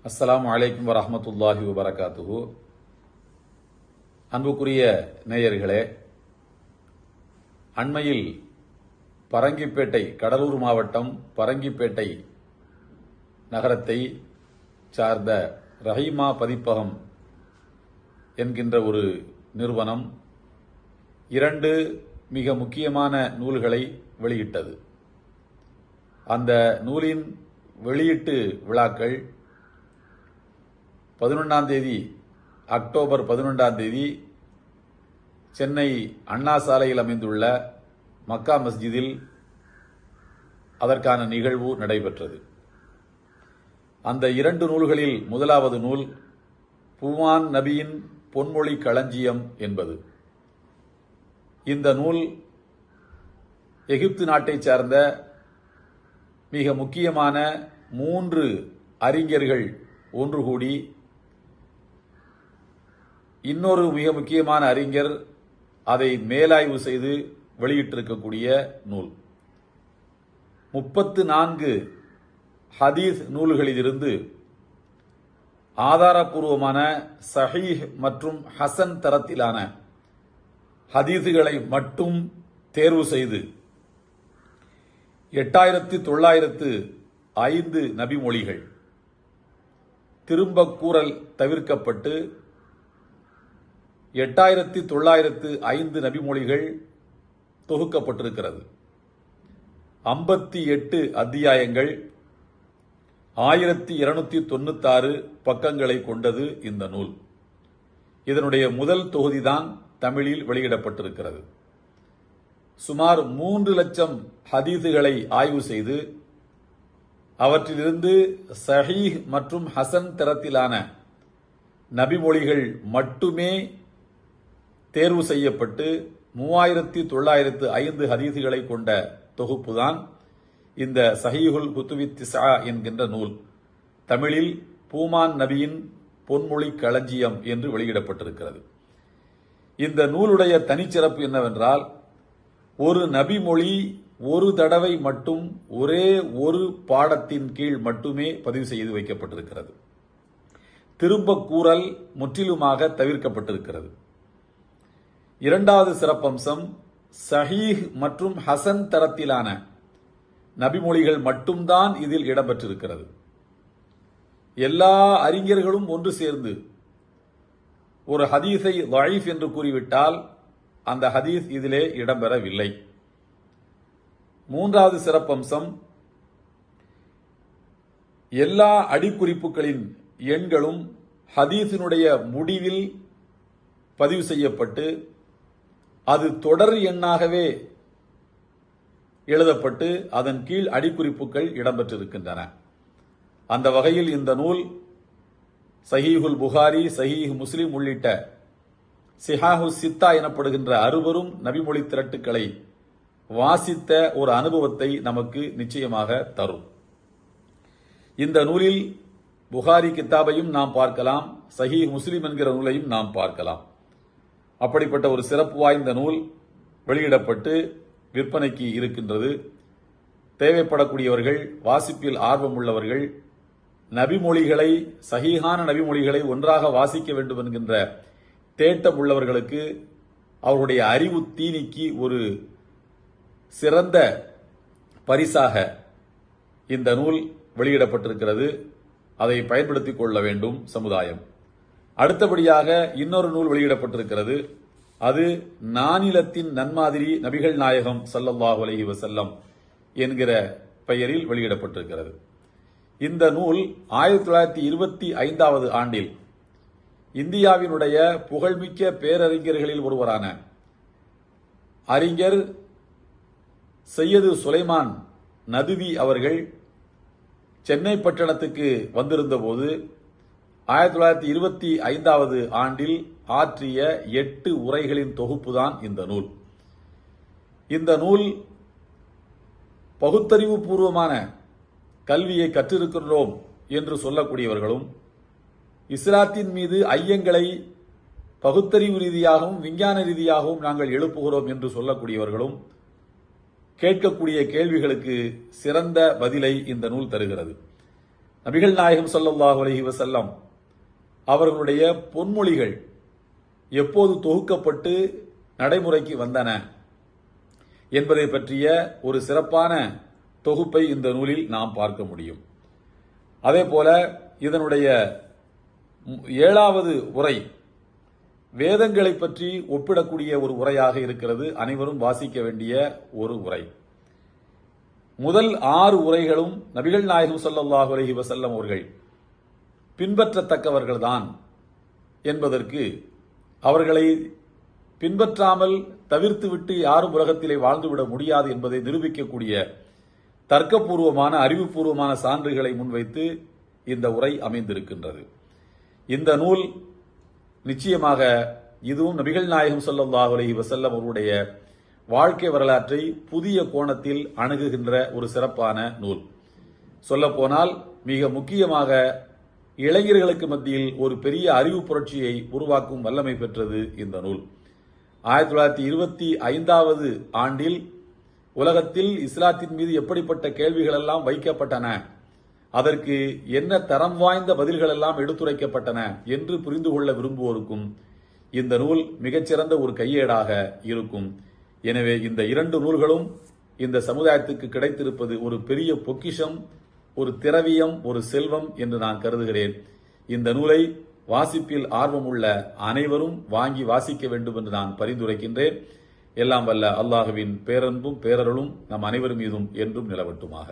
அஸ்ஸலாமு அலைக்கும் வரஹ்மத்துல்லாஹி வபரகாத்துஹு. அன்புக்குரிய நேயர்களே, அண்மையில் பரங்கிப்பேட்டை, கடலூர் மாவட்டம் பரங்கிப்பேட்டை நகரத்தை சார்ந்த ரஹீமா பதிப்பகம் என்கின்ற ஒரு நிறுவனம் 2 மிக முக்கியமான நூல்களை வெளியிட்டது. அந்த நூலின் வெளியீட்டு விழாக்கள் 11ஆம் தேதி, அக்டோபர் 11ஆம் தேதி சென்னை அண்ணா சாலையில் அமைந்துள்ள மக்கா மஸ்ஜிதில் அதற்கான நிகழ்வு நடைபெற்றது. அந்த 2 நூல்களில் முதலாவது நூல் பூமான் நபியின் பொன்மொழி களஞ்சியம் என்பது. இந்த நூல் எகிப்து நாட்டைச் சார்ந்த மிக முக்கியமான 3 அறிஞர்கள் ஒன்று கூடி இன்னொரு மிக முக்கியமான அறிஞர் அதை மேலாய்வு செய்து வெளியிட்டிருக்கக்கூடிய நூல். 34 ஹதீஸ் நூல்களிலிருந்து ஆதாரபூர்வமான சஹீஹ் மற்றும் ஹசன் தரத்திலான ஹதீஸுகளை மட்டும் தேர்வு செய்து 8905 நபிமொழிகள் திரும்ப கூறல் தவிர்க்கப்பட்டு 8905 நபிமொழிகள் தொகுக்கப்பட்டிருக்கிறது. 58 அத்தியாயங்கள், 1296 பக்கங்களை கொண்டது இந்த நூல். இதனுடைய முதல் தொகுதிதான் தமிழில் வெளியிடப்பட்டிருக்கிறது. சுமார் 3 லட்சம் ஹதீஸுகளை ஆய்வு செய்து அவற்றிலிருந்து சஹீஹ் மற்றும் ஹசன் தரத்திலான நபிமொழிகள் மட்டுமே தேர்வு செய்யப்பட்டு 3905 ஹதீஸுகளை கொண்ட தொகுப்புதான் இந்த சஹீஹுல் குத்துபித் திஸ்ஆ என்கின்ற நூல். தமிழில் பூமான் நபியின் பொன்மொழி களஞ்சியம் என்று வெளியிடப்பட்டிருக்கிறது. இந்த நூலுடைய தனிச்சிறப்பு என்னவென்றால், ஒரு நபிமொழி ஒரு தடவை மட்டும் ஒரே ஒரு பாடத்தின் கீழ் மட்டுமே பதிவு செய்து வைக்கப்பட்டிருக்கிறது. திரும்ப கூறல் முற்றிலுமாக தவிர்க்கப்பட்டிருக்கிறது. 2வது சிறப்பம்சம், சஹீஹ் மற்றும் ஹசன் தரத்திலான நபிமொழிகள் மட்டும்தான் இதில் இடம்பெற்றிருக்கிறது. எல்லா அறிஞர்களும் ஒன்று சேர்ந்து ஒரு ஹதீஸை தஈஃப் என்று கூறிவிட்டால் அந்த ஹதீஸ் இதிலே இடம்பெறவில்லை. 3வது சிறப்பம்சம், எல்லா அடிக்குறிப்புகளின் எண்களும் ஹதீஸினுடைய முடிவில் பதிவு செய்யப்பட்டு அது தொடர் எண்ணாகவே எழுதப்பட்டு அதன் கீழ் அடிக்குறிப்புகள் இடம்பெற்றிருக்கின்றன. அந்த வகையில் இந்த நூல் சஹீஹுல் புகாரி, சஹீஹ் முஸ்லிம் உள்ளிட்ட சிஹாஹு சித்தா எனப்படுகின்ற 60 நபிமொழி திரட்டுக்களை வாசித்த ஒரு அனுபவத்தை நமக்கு நிச்சயமாக தரும். இந்த நூலில் புகாரி கித்தாபையும் நாம் பார்க்கலாம், சஹீஹ் முஸ்லிம் என்கிற நூலையும் நாம் பார்க்கலாம். அப்படிப்பட்ட ஒரு சிறப்பு வாய்ந்த நூல் வெளியிடப்பட்டு விற்பனைக்கு இருக்கின்றது. தேவைப்படக்கூடியவர்கள், வாசிப்பில் ஆர்வம் உள்ளவர்கள், நபிமொழிகளை, சஹீஹான நபிமொழிகளை ஒன்றாக வாசிக்க வேண்டும் என்கின்ற தேட்டம் உள்ளவர்களுக்கு அவருடைய அறிவு தீனிக்கு ஒரு சிறந்த பரிசாக இந்த நூல் வெளியிடப்பட்டிருக்கிறது. அதை பயன்படுத்திக் கொள்ள வேண்டும் சமுதாயம். அடுத்தபடியாக இன்னொரு நூல் வெளியிடப்பட்டிருக்கிறது. அது நானிலத்தின் நன்மாதிரி நபிகள் நாயகம் ஸல்லல்லாஹு அலைஹி வஸல்லம் என்கிற பெயரில் வெளியிடப்பட்டிருக்கிறது. இந்த நூல் 1925வது ஆண்டில் இந்தியாவினுடைய புகழ்மிக்க பேரறிஞர்களில் ஒருவரான அறிஞர் சையது சுலைமான் நதுவி அவர்கள் சென்னை பட்டணத்துக்கு வந்திருந்த போது 1925வது ஆண்டில் ஆற்றிய 8 உரைகளின் தொகுப்புதான் இந்த நூல். இந்த நூல் பகுத்தறிவு பூர்வமான கல்வியை கற்றிருக்கின்றோம் என்று சொல்லக்கூடியவர்களும், இஸ்லாத்தின் மீது ஐயங்களை பகுத்தறிவு ரீதியாகவும் விஞ்ஞான ரீதியாகவும் நாங்கள் எழுப்புகிறோம் என்று சொல்லக்கூடியவர்களும் கேட்கக்கூடிய கேள்விகளுக்கு சிறந்த பதிலை இந்த நூல் தருகிறது. நபிகள் நாயகம் ஸல்லல்லாஹு அலைஹி வஸல்லம் அவர்களுடைய பொன்மொழிகள் எப்போது தொகுக்கப்பட்டு நடைமுறைக்கு வந்தன என்பதை பற்றிய ஒரு சிறப்பான தொகுப்பை இந்த நூலில் நாம் பார்க்க முடியும். அதேபோல இதனுடைய 7வது உரை வேதங்களை பற்றி ஒப்பிடக்கூடிய ஒரு உரையாக இருக்கிறது. அனைவரும் வாசிக்க வேண்டிய ஒரு உரை. முதல் 6 உரைகளும் நபிகள் நாயகம் ஸல்லல்லாஹு அலைஹி வஸல்லம் அவர்கள் பின்பற்றத்தக்கவர்கள்தான் என்பதற்கு, அவர்களை பின்பற்றாமல் தவிர்த்துவிட்டு யாரும் உலகத்திலே வாழ்ந்துவிட முடியாது என்பதை நிரூபிக்கக்கூடிய தர்க்கபூர்வமான அறிவுபூர்வமான சான்றுகளை முன்வைத்து இந்த உரை அமைந்திருக்கின்றது. இந்த நூல் நிச்சயமாக இதுவும் நபிகள் நாயகம் ஸல்லல்லாஹு அலைஹி வஸல்லம் அவருடைய வாழ்க்கை வரலாற்றை புதிய கோணத்தில் அணுகுகின்ற ஒரு சிறப்பான நூல். சொல்லப்போனால் மிக முக்கியமாக இளைஞர்களுக்கு மத்தியில் ஒரு பெரிய அறிவு புரட்சியை உருவாக்கும் வல்லமை பெற்றது இந்த நூல். 1925வது ஆண்டில் உலகத்தில் இஸ்லாத்தின் மீது எப்படிப்பட்ட கேள்விகள் எல்லாம் வைக்கப்பட்டன, அதற்கு என்ன தரம் வாய்ந்த பதில்கள் எல்லாம் எடுத்துரைக்கப்பட்டன என்று புரிந்து கொள்ள விரும்புவோருக்கும் இந்த நூல் மிகச்சிறந்த ஒரு கையேடாக இருக்கும். எனவே இந்த 2 நூல்களும் இந்த சமுதாயத்துக்கு கிடைத்திருப்பது ஒரு பெரிய பொக்கிஷம், ஒரு திரவியம், ஒரு செல்வம் என்று நான் கருதுகிறேன். இந்த நூலை வாசிப்பில் ஆர்வமுள்ள அனைவரும் வாங்கி வாசிக்க வேண்டும் என்று நான் பரிந்துரைக்கின்றேன். எல்லாம் வல்ல அல்லாஹுவின் பேரன்பும் பேரருளும் நம் அனைவர் மீதும் என்றும் நிலவட்டுமாக.